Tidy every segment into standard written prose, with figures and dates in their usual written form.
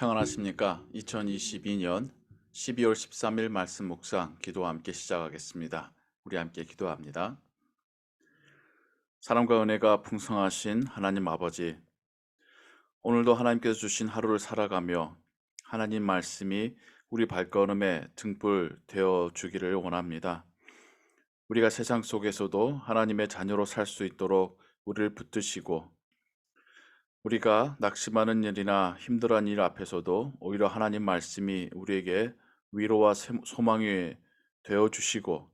평안하십니까? 2022년 12월 13일 말씀 묵상 기도와 함께 시작하겠습니다. 우리 함께 기도합니다. 사랑과 은혜가 풍성하신 하나님 아버지, 오늘도 하나님께서 주신 하루를 살아가며 하나님 말씀이 우리 발걸음에 등불 되어 주기를 원합니다. 우리가 세상 속에서도 하나님의 자녀로 살 수 있도록 우리를 붙드시고, 우리가 낙심하는 일이나 힘들어하는 일 앞에서도 오히려 하나님 말씀이 우리에게 위로와 소망이 되어 주시고,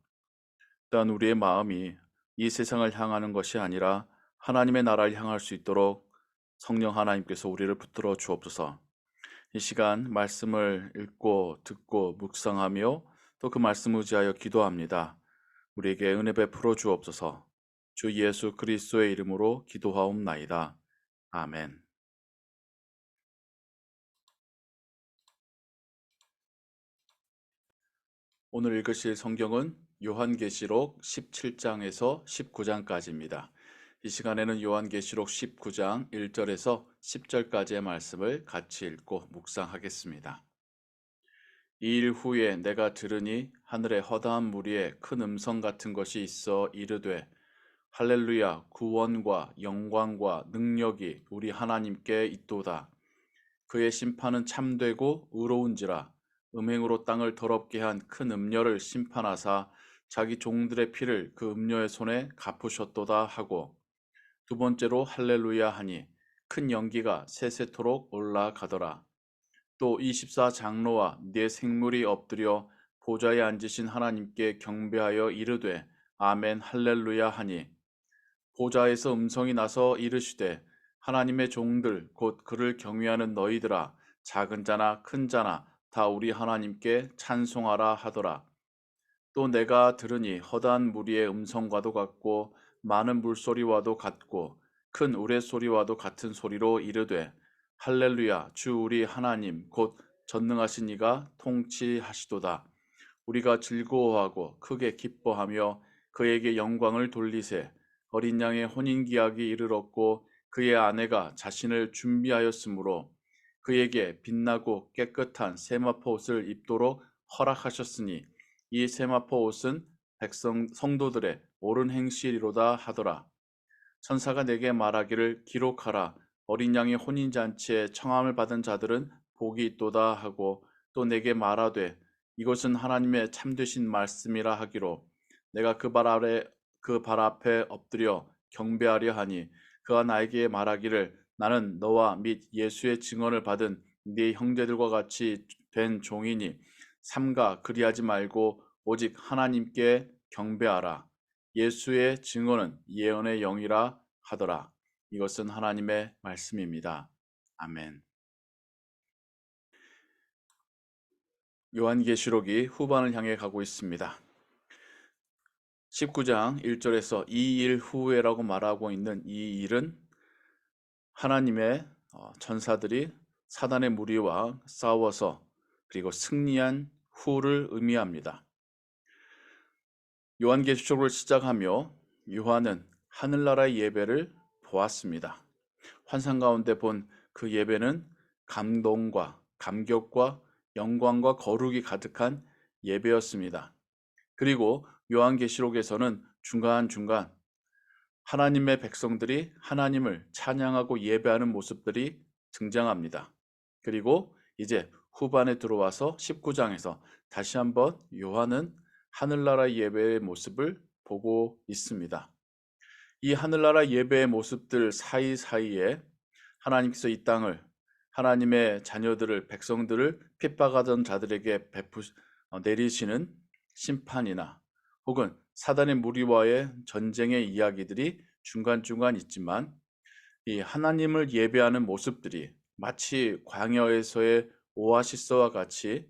또한 우리의 마음이 이 세상을 향하는 것이 아니라 하나님의 나라를 향할 수 있도록 성령 하나님께서 우리를 붙들어 주옵소서. 이 시간 말씀을 읽고 듣고 묵상하며 또 그 말씀 의지하여 기도합니다. 우리에게 은혜 베풀어 주옵소서. 주 예수 그리스도의 이름으로 기도하옵나이다. 아멘. 오늘 읽으실 성경은 요한계시록 17장에서 19장까지입니다. 이 시간에는 요한계시록 19장 1절에서 10절까지의 말씀을 같이 읽고 묵상하겠습니다. 이 일 후에 내가 들으니 하늘에 허다한 무리에 큰 음성 같은 것이 있어 이르되 할렐루야, 구원과 영광과 능력이 우리 하나님께 있도다. 그의 심판은 참되고 의로운지라. 음행으로 땅을 더럽게 한 큰 음녀를 심판하사 자기 종들의 피를 그 음녀의 손에 갚으셨도다 하고, 두 번째로 할렐루야 하니 큰 연기가 세세토록 올라가더라. 또 24장로와 네 생물이 엎드려 보좌에 앉으신 하나님께 경배하여 이르되 아멘 할렐루야 하니, 보좌에서 음성이 나서 이르시되 하나님의 종들 곧 그를 경외하는 너희들아, 작은 자나 큰 자나 다 우리 하나님께 찬송하라 하더라. 또 내가 들으니 허다한 무리의 음성과도 같고 많은 물소리와도 같고 큰 우레소리와도 같은 소리로 이르되 할렐루야, 주 우리 하나님 곧 전능하신 이가 통치하시도다. 우리가 즐거워하고 크게 기뻐하며 그에게 영광을 돌리세. 어린 양의 혼인기약이 이르렀고 그의 아내가 자신을 준비하였으므로 그에게 빛나고 깨끗한 세마포 옷을 입도록 허락하셨으니 이 세마포 옷은 백성 성도들의 옳은 행실이로다 하더라. 천사가 내게 말하기를 기록하라. 어린 양의 혼인잔치에 청함을 받은 자들은 복이 있도다 하고, 또 내게 말하되 이것은 하나님의 참되신 말씀이라 하기로, 내가 그 발 앞에 엎드려 경배하려 하니 그가 나에게 말하기를 나는 너와 및 예수의 증언을 받은 네 형제들과 같이 된 종이니 삼가 그리하지 말고 오직 하나님께 경배하라. 예수의 증언은 예언의 영이라 하더라. 이것은 하나님의 말씀입니다. 아멘. 요한계시록이 후반을 향해 가고 있습니다. 19장 1절에서 이 일 후에라고 말하고 있는 이 일은 하나님의 천사들이 사단의 무리와 싸워서 그리고 승리한 후를 의미합니다. 요한계시록을 시작하며 요한은 하늘나라의 예배를 보았습니다. 환상 가운데 본 그 예배는 감동과 감격과 영광과 거룩이 가득한 예배였습니다. 그리고 요한계시록에서는 중간중간 하나님의 백성들이 하나님을 찬양하고 예배하는 모습들이 등장합니다. 그리고 이제 후반에 들어와서 19장에서 다시 한번 요한은 하늘나라 예배의 모습을 보고 있습니다. 이 하늘나라 예배의 모습들 사이사이에 하나님께서 이 땅을, 하나님의 자녀들을, 백성들을 핍박하던 자들에게 내리시는 심판이나 혹은 사단의 무리와의 전쟁의 이야기들이 중간중간 있지만, 이 하나님을 예배하는 모습들이 마치 광야에서의 오아시스와 같이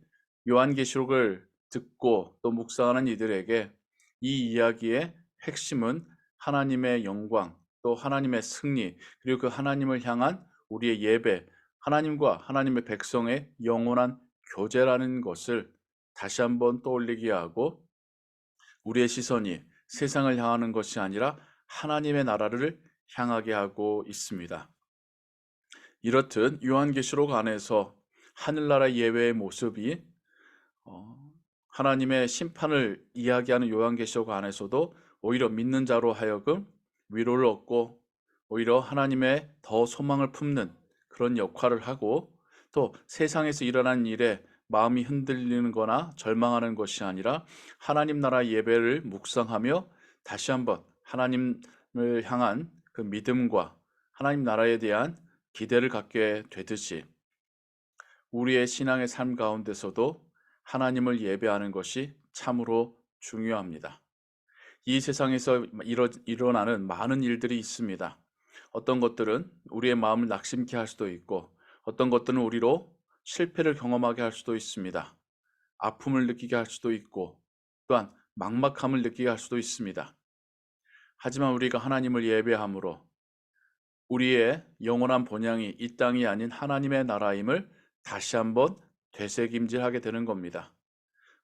요한계시록을 듣고 또 묵상하는 이들에게 이 이야기의 핵심은 하나님의 영광, 또 하나님의 승리, 그리고 그 하나님을 향한 우리의 예배, 하나님과 하나님의 백성의 영원한 교제라는 것을 다시 한번 떠올리게 하고, 우리의 시선이 세상을 향하는 것이 아니라 하나님의 나라를 향하게 하고 있습니다. 이렇듯 요한계시록 안에서 하늘나라 예배의 모습이 하나님의 심판을 이야기하는 요한계시록 안에서도 오히려 믿는 자로 하여금 위로를 얻고 오히려 하나님의 더 소망을 품는 그런 역할을 하고, 또 세상에서 일어난 일에 마음이 흔들리는 거나 절망하는 것이 아니라 하나님 나라 예배를 묵상하며 다시 한번 하나님을 향한 그 믿음과 하나님 나라에 대한 기대를 갖게 되듯이 우리의 신앙의 삶 가운데서도 하나님을 예배하는 것이 참으로 중요합니다. 이 세상에서 일어나는 많은 일들이 있습니다. 어떤 것들은 우리의 마음을 낙심케 할 수도 있고, 어떤 것들은 우리로 실패를 경험하게 할 수도 있습니다. 아픔을 느끼게 할 수도 있고, 또한 막막함을 느끼게 할 수도 있습니다. 하지만 우리가 하나님을 예배함으로 우리의 영원한 본향이 이 땅이 아닌 하나님의 나라임을 다시 한번 되새김질하게 되는 겁니다.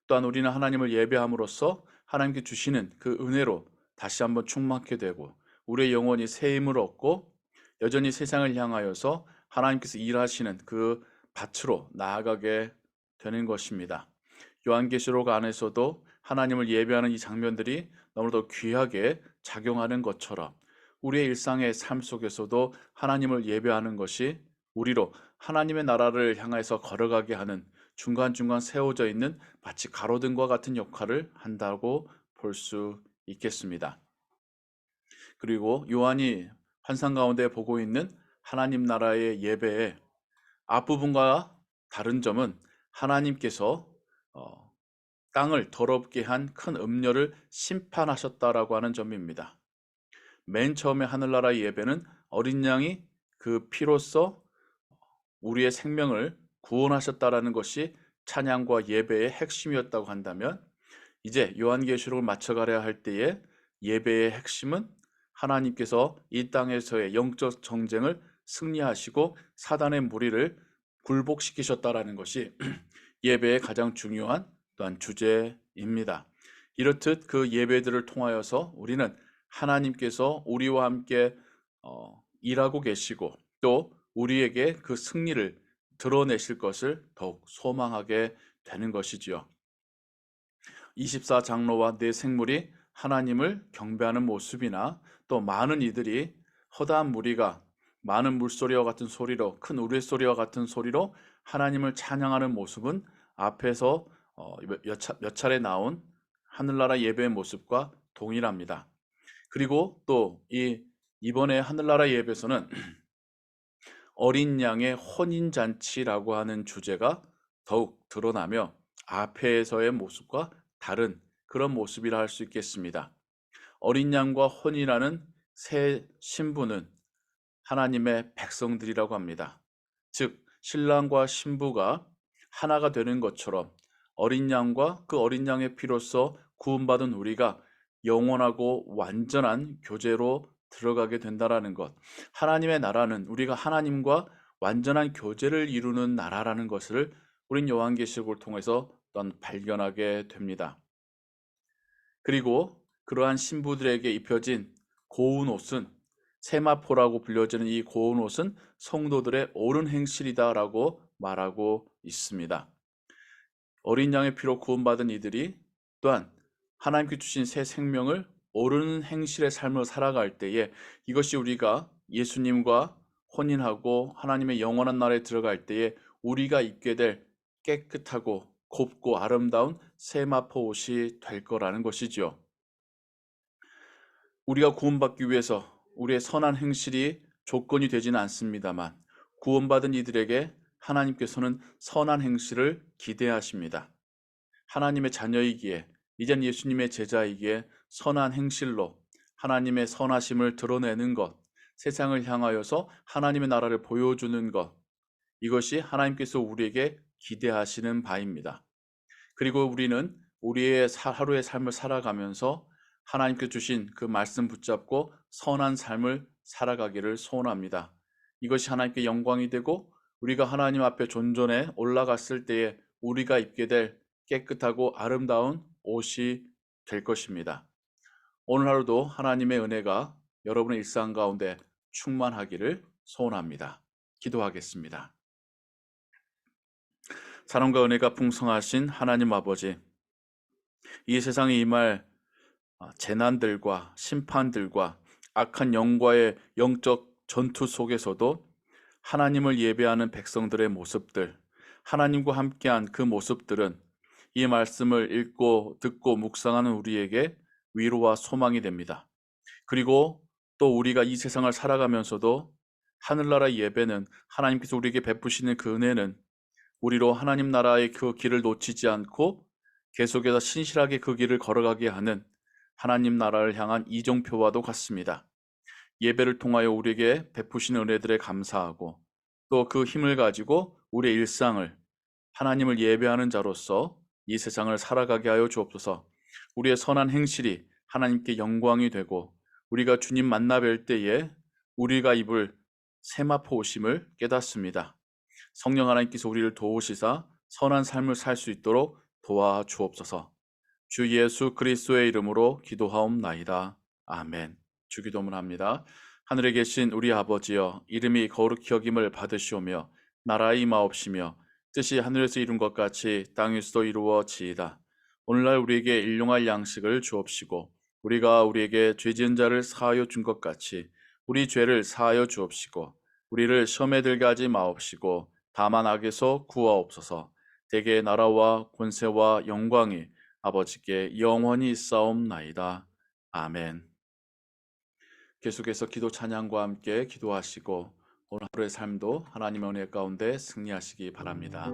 또한 우리는 하나님을 예배함으로써 하나님께 주시는 그 은혜로 다시 한번 충만하게 되고, 우리의 영혼이 새 힘을 얻고 여전히 세상을 향하여서 하나님께서 일하시는 그 밭으로 나아가게 되는 것입니다. 요한계시록 안에서도 하나님을 예배하는 이 장면들이 너무도 귀하게 작용하는 것처럼 우리의 일상의 삶 속에서도 하나님을 예배하는 것이 우리로 하나님의 나라를 향해서 걸어가게 하는 중간중간 세워져 있는 마치 가로등과 같은 역할을 한다고 볼 수 있겠습니다. 그리고 요한이 환상 가운데 보고 있는 하나님 나라의 예배의 앞부분과 다른 점은 하나님께서 땅을 더럽게 한 큰 음녀를 심판하셨다라고 하는 점입니다. 맨 처음에 하늘나라 예배는 어린 양이 그 피로써 우리의 생명을 구원하셨다라는 것이 찬양과 예배의 핵심이었다고 한다면, 이제 요한계시록을 맞춰가려 할 때에 예배의 핵심은 하나님께서 이 땅에서의 영적 정쟁을 승리하시고 사단의 무리를 굴복시키셨다라는 것이 예배의 가장 중요한 또한 주제입니다. 이렇듯 그 예배들을 통하여서 우리는 하나님께서 우리와 함께 일하고 계시고 또 우리에게 그 승리를 드러내실 것을 더욱 소망하게 되는 것이지요. 24장로와 네 생물이 하나님을 경배하는 모습이나 또 많은 이들이 허다한 무리가 많은 물소리와 같은 소리로, 큰 우레소리와 같은 소리로 하나님을 찬양하는 모습은 앞에서 몇 차례 나온 하늘나라 예배의 모습과 동일합니다. 그리고 또 이번에 하늘나라 예배에서는 어린 양의 혼인잔치라고 하는 주제가 더욱 드러나며 앞에서의 모습과 다른 그런 모습이라 할 수 있겠습니다. 어린 양과 혼인하는 새 신부는 하나님의 백성들이라고 합니다. 즉 신랑과 신부가 하나가 되는 것처럼 어린 양과 그 어린 양의 피로써 구원받은 우리가 영원하고 완전한 교제로 들어가게 된다라는 것. 하나님의 나라는 우리가 하나님과 완전한 교제를 이루는 나라라는 것을 우린 요한계시록을 통해서 또한 발견하게 됩니다. 그리고 그러한 신부들에게 입혀진 고운 옷은, 세마포라고 불려지는 이 고운 옷은 성도들의 옳은 행실이다라고 말하고 있습니다. 어린 양의 피로 구원받은 이들이 또한 하나님께 주신 새 생명을 옳은 행실의 삶을 살아갈 때에 이것이 우리가 예수님과 혼인하고 하나님의 영원한 나라에 들어갈 때에 우리가 입게 될 깨끗하고 곱고 아름다운 세마포 옷이 될 거라는 것이죠. 우리가 구원받기 위해서 우리의 선한 행실이 조건이 되지는 않습니다만 구원받은 이들에게 하나님께서는 선한 행실을 기대하십니다. 하나님의 자녀이기에, 이젠 예수님의 제자이기에 선한 행실로 하나님의 선하심을 드러내는 것, 세상을 향하여서 하나님의 나라를 보여주는 것, 이것이 하나님께서 우리에게 기대하시는 바입니다. 그리고 우리는 우리의 하루의 삶을 살아가면서 하나님께 주신 그 말씀 붙잡고 선한 삶을 살아가기를 소원합니다. 이것이 하나님께 영광이 되고 우리가 하나님 앞에 존전에 올라갔을 때에 우리가 입게 될 깨끗하고 아름다운 옷이 될 것입니다. 오늘 하루도 하나님의 은혜가 여러분의 일상 가운데 충만하기를 소원합니다. 기도하겠습니다. 사랑과 은혜가 풍성하신 하나님 아버지, 이 세상에 임할 재난들과 심판들과 악한 영과의 영적 전투 속에서도 하나님을 예배하는 백성들의 모습들, 하나님과 함께한 그 모습들은 이 말씀을 읽고 듣고 묵상하는 우리에게 위로와 소망이 됩니다. 그리고 또 우리가 이 세상을 살아가면서도 하늘나라 예배는, 하나님께서 우리에게 베푸시는 그 은혜는 우리로 하나님 나라의 그 길을 놓치지 않고 계속해서 신실하게 그 길을 걸어가게 하는 하나님 나라를 향한 이정표와도 같습니다. 예배를 통하여 우리에게 베푸시는 은혜들에 감사하고 또 그 힘을 가지고 우리의 일상을 하나님을 예배하는 자로서 이 세상을 살아가게 하여 주옵소서. 우리의 선한 행실이 하나님께 영광이 되고 우리가 주님 만나 뵐 때에 우리가 입을 세마포 옷임을 깨닫습니다. 성령 하나님께서 우리를 도우시사 선한 삶을 살 수 있도록 도와주옵소서. 주 예수 그리스도의 이름으로 기도하옵나이다. 아멘. 주기도문 합니다. 하늘에 계신 우리 아버지여, 이름이 거룩히 여김을 받으시오며 나라의 임하옵시며 뜻이 하늘에서 이룬 것 같이 땅에서도 이루어지이다. 오늘날 우리에게 일용할 양식을 주옵시고 우리가 우리에게 죄 지은 자를 사하여 준 것 같이 우리 죄를 사하여 주옵시고 우리를 시험에 들게 하지 마옵시고 다만 악에서 구하옵소서. 대개 나라와 권세와 영광이 아버지께 영원히 있사옵나이다. 아멘. 계속해서 기도 찬양과 함께 기도하시고 오늘 하루의 삶도 하나님의 은혜 가운데 승리하시기 바랍니다.